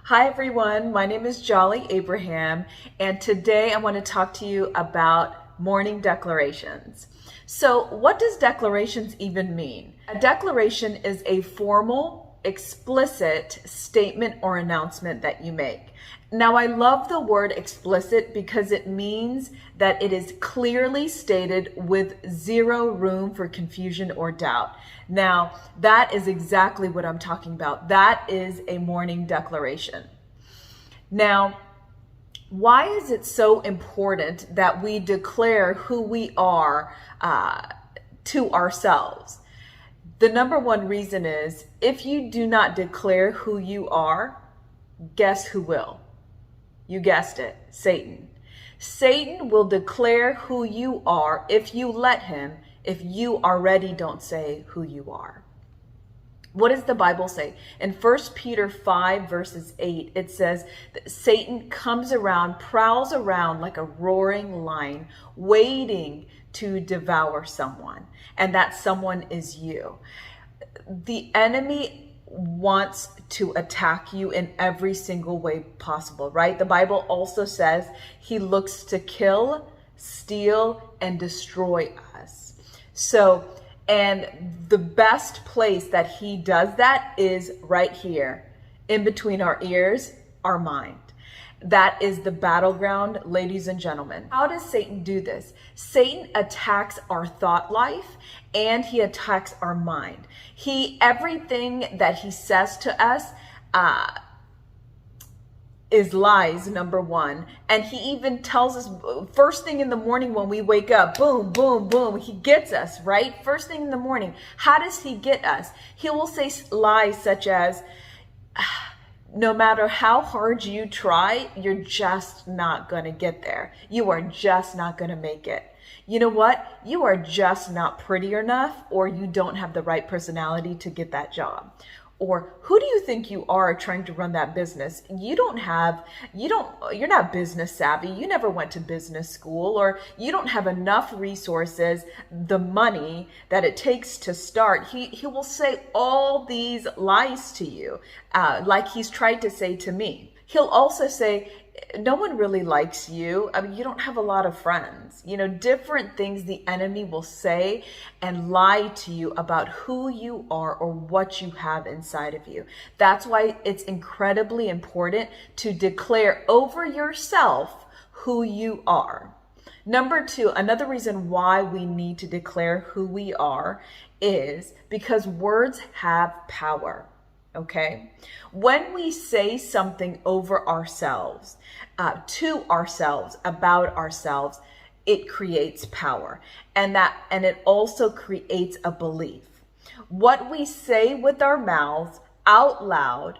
Hi everyone, my name is Jolly Abraham, and today I want to talk to you about morning declarations. So, what does declarations even mean? A declaration is a formal, explicit statement or announcement that you make. Now, I love the word explicit because it means that it is clearly stated with zero room for confusion or doubt. Now, that is exactly what I'm talking about. That is a morning declaration. Now, why is it so important that we declare who we are to ourselves? The number one reason is if you do not declare who you are, guess who will? You guessed it, Satan. Satan will declare who you are if you let him, if you already don't say who you are. What does the Bible say? In 1 Peter 5 verses 8, it says that Satan comes around, prowls around like a roaring lion, waiting to devour someone. And that someone is you. The enemy wants to attack you in every single way possible, right? The Bible also says he looks to kill, steal, and destroy us. And the best place that he does that is right here, in between our ears, our mind. That is the battleground, ladies and gentlemen. How does Satan do this? Satan attacks our thought life and he attacks our mind. Everything that he says to us is lies, number one. And he even tells us first thing in the morning when we wake up, boom, boom, boom, he gets us, right? First thing in the morning. How does he get us? He will say lies such as, no matter how hard you try, you're just not going to get there. You are just not going to make it. You know what? You are just not pretty enough, or you don't have the right personality to get that job. Or who do you think you are trying to run that business? You're not business savvy. You never went to business school, or you don't have enough resources, the money that it takes to start. He will say all these lies to you, like he's tried to say to me. He'll also say, no one really likes you. I mean, you don't have a lot of friends. Different things the enemy will say and lie to you about who you are or what you have inside of you. That's why it's incredibly important to declare over yourself who you are. Number two, another reason why we need to declare who we are is because words have power. Okay. When we say something over ourselves, to ourselves, about ourselves, it creates power. And it also creates a belief. What we say with our mouths out loud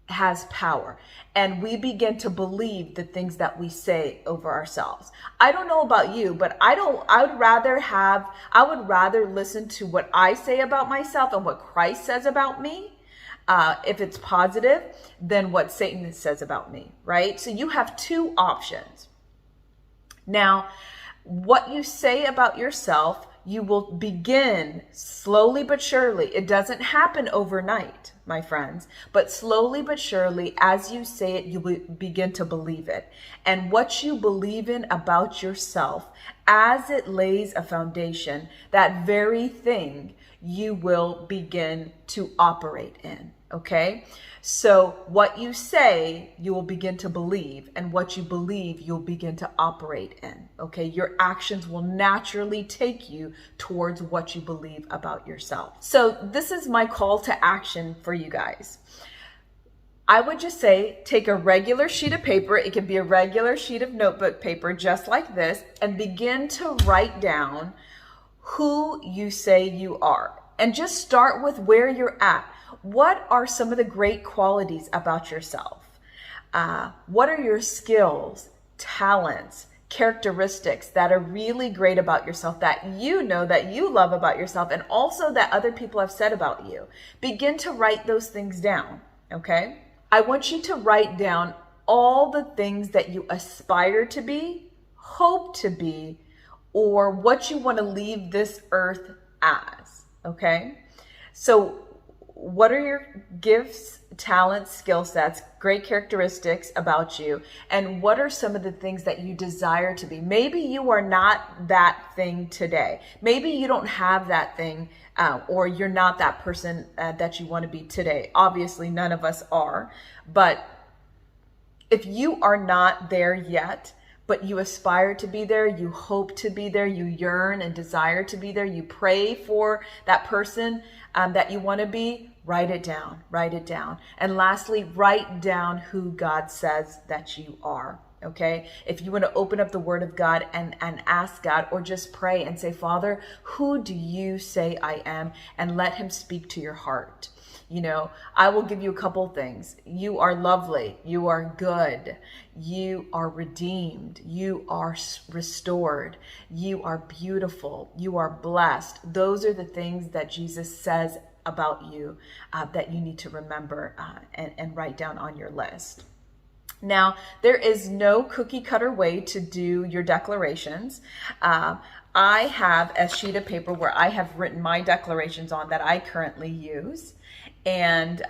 has power. And we begin to believe the things that we say over ourselves. I don't know about you, but I would rather listen to what I say about myself and what Christ says about me, if it's positive, than what Satan says about me, right? So you have two options. Now, what you say about yourself, you will begin slowly but surely. It doesn't happen overnight, my friends, but slowly but surely, as you say it, you will begin to believe it. And what you believe in about yourself, as it lays a foundation, that very thing you will begin to operate in. Okay? So what you say, you will begin to believe, and what you believe, you'll begin to operate in. Okay? Your actions will naturally take you towards what you believe about yourself. So this is my call to action for you guys. I would just say, take a regular sheet of paper. It can be a regular sheet of notebook paper, just like this, and begin to write down who you say you are. And just start with where you're at. What are some of the great qualities about yourself? What are your skills, talents, characteristics that are really great about yourself, that you know, that you love about yourself, and also that other people have said about you? Begin to write those things down, okay? I want you to write down all the things that you aspire to be, hope to be, or what you want to leave this earth as, okay? So what are your gifts, talents, skill sets, great characteristics about you, and what are some of the things that you desire to be. Maybe you are not that thing today. Maybe you don't have that thing, or you're not that person that you want to be today. Obviously, none of us are. But if you are not there yet, but you aspire to be there, you hope to be there, you yearn and desire to be there, you pray for that person that you want to be, write it down, write it down. And lastly, write down who God says that you are. Okay. If you want to open up the Word of God and ask God, or just pray and say, Father, who do you say I am? And let him speak to your heart. You know, I will give you a couple things. You are lovely. You are good. You are redeemed. You are restored. You are beautiful. You are blessed. Those are the things that Jesus says about you that you need to remember and write down on your list. Now, there is no cookie cutter way to do your declarations. I have a sheet of paper where I have written my declarations on that I currently use. And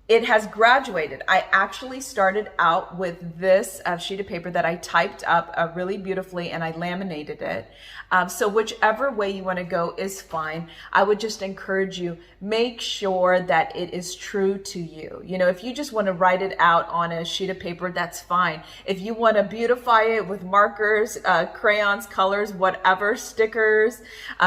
it has graduated. I actually started out with this sheet of paper that I typed up really beautifully, and I laminated it. So whichever way you want to go is fine. I would just encourage you, make sure that it is true to you. You know, if you just want to write it out on a sheet of paper, that's fine. If you want to beautify it with markers, crayons, colors, whatever, stickers,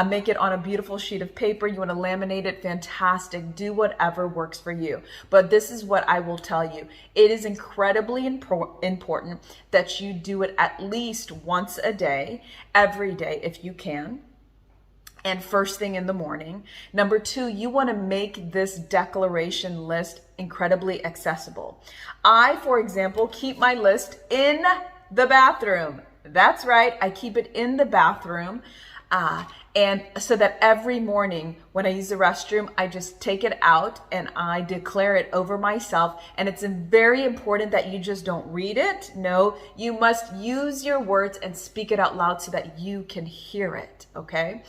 make it on a beautiful sheet of paper. You want to laminate it, fantastic. Do whatever works for you. But this is what I will tell you. It is incredibly important that you do it at least once a day, every day if you can, and first thing in the morning. Number two, you want to make this declaration list incredibly accessible. I, for example, keep my list in the bathroom. That's right, I keep it in the bathroom. And so that every morning when I use the restroom, I just take it out and I declare it over myself. And it's very important that you just don't read it. No, you must use your words and speak it out loud so that you can hear it. Okay.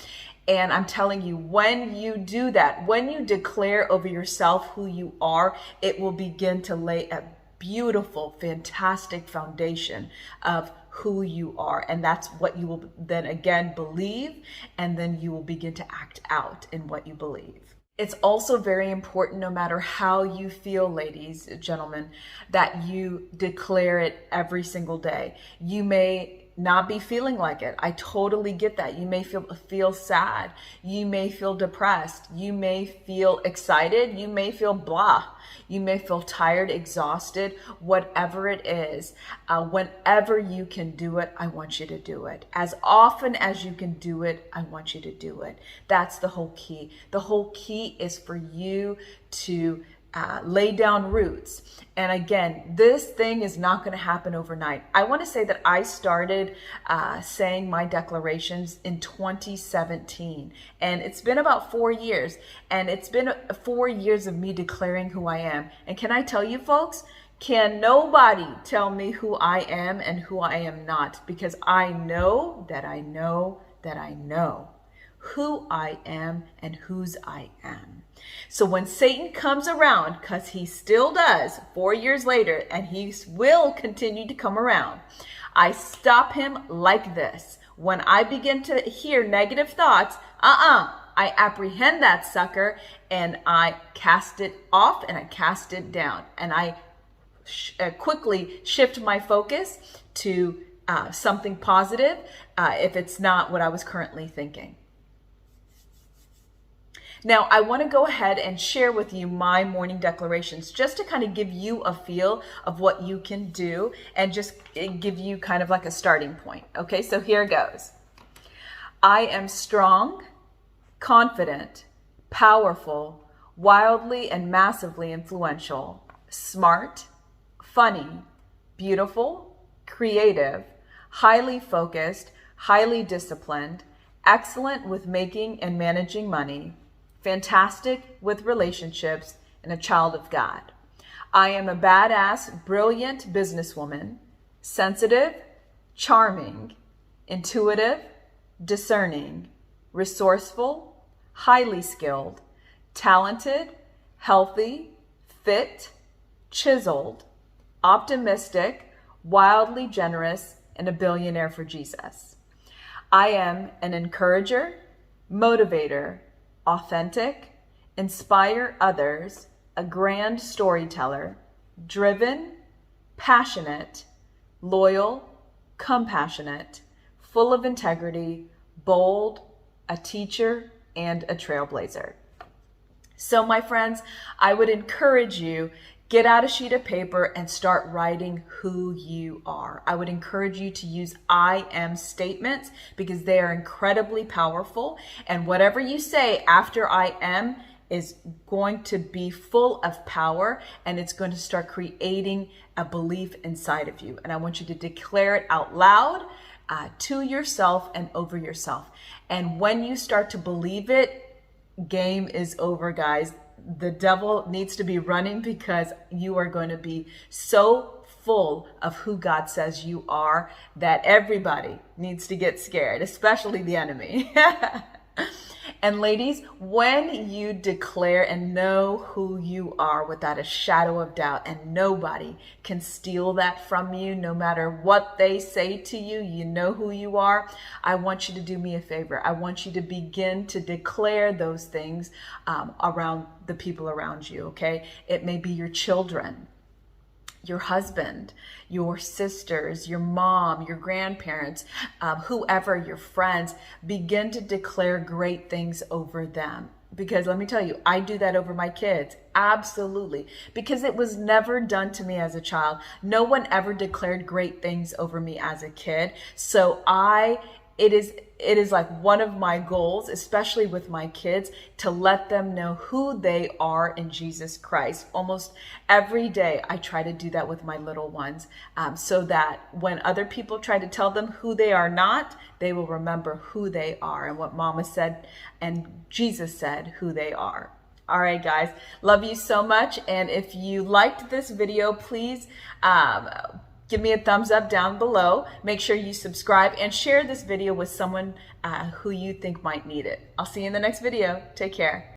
And I'm telling you, when you do that, when you declare over yourself who you are, it will begin to lay a beautiful, fantastic foundation of who you are. And that's what you will then again believe, and then you will begin to act out in what you believe. It's also very important, no matter how you feel, ladies, gentlemen, that you declare it every single day. You may not be feeling like it. I totally get that. You may feel sad. You may feel depressed. You may feel excited. You may feel blah. You may feel tired, exhausted, whatever it is. Whenever you can do it, I want you to do it. As often as you can do it, I want you to do it. That's the whole key. The whole key is for you to lay down roots. And again, this thing is not going to happen overnight. I want to say that I started saying my declarations in 2017, and it's been about 4 years, and it's been 4 years of me declaring who I am. And can I tell you folks, can nobody tell me who I am and who I am not, because I know that I know that I know who I am and whose I am. So when Satan comes around, because he still does 4 years later, and he will continue to come around, I stop him like this. When I begin to hear negative thoughts, I apprehend that sucker and I cast it off and I cast it down. And I quickly shift my focus to something positive if it's not what I was currently thinking. Now, I want to go ahead and share with you my morning declarations just to kind of give you a feel of what you can do and just give you kind of like a starting point. Okay, so here goes. I am strong, confident, powerful, wildly and massively influential, smart, funny, beautiful, creative, highly focused, highly disciplined, excellent with making and managing money, fantastic with relationships, and a child of God. I am a badass, brilliant businesswoman, sensitive, charming, intuitive, discerning, resourceful, highly skilled, talented, healthy, fit, chiseled, optimistic, wildly generous, and a billionaire for Jesus. I am an encourager, motivator, authentic, inspire others, a grand storyteller, driven, passionate, loyal, compassionate, full of integrity, bold, a teacher, and a trailblazer. So my friends, I would encourage you, get out a sheet of paper and start writing who you are. I would encourage you to use I am statements because they are incredibly powerful. And whatever you say after I am is going to be full of power, and it's going to start creating a belief inside of you. And I want you to declare it out loud to yourself and over yourself. And when you start to believe it, game is over, guys. The devil needs to be running because you are going to be so full of who God says you are that everybody needs to get scared, especially the enemy. And ladies, when you declare and know who you are without a shadow of doubt, and nobody can steal that from you, no matter what they say to you, you know who you are. I want you to do me a favor. I want you to begin to declare those things around the people around you, okay? It may be your children, your husband, your sisters, your mom, your grandparents, whoever, your friends. Begin to declare great things over them. Because let me tell you, I do that over my kids. Absolutely. Because it was never done to me as a child. No one ever declared great things over me as a kid. So it is like one of my goals, especially with my kids, to let them know who they are in Jesus Christ. Almost every day I try to do that with my little ones, so that when other people try to tell them who they are not, they will remember who they are and what Mama said and Jesus said who they are. All right, guys, love you so much. And if you liked this video, please give me a thumbs up down below. Make sure you subscribe and share this video with someone who you think might need it. I'll see you in the next video. Take care.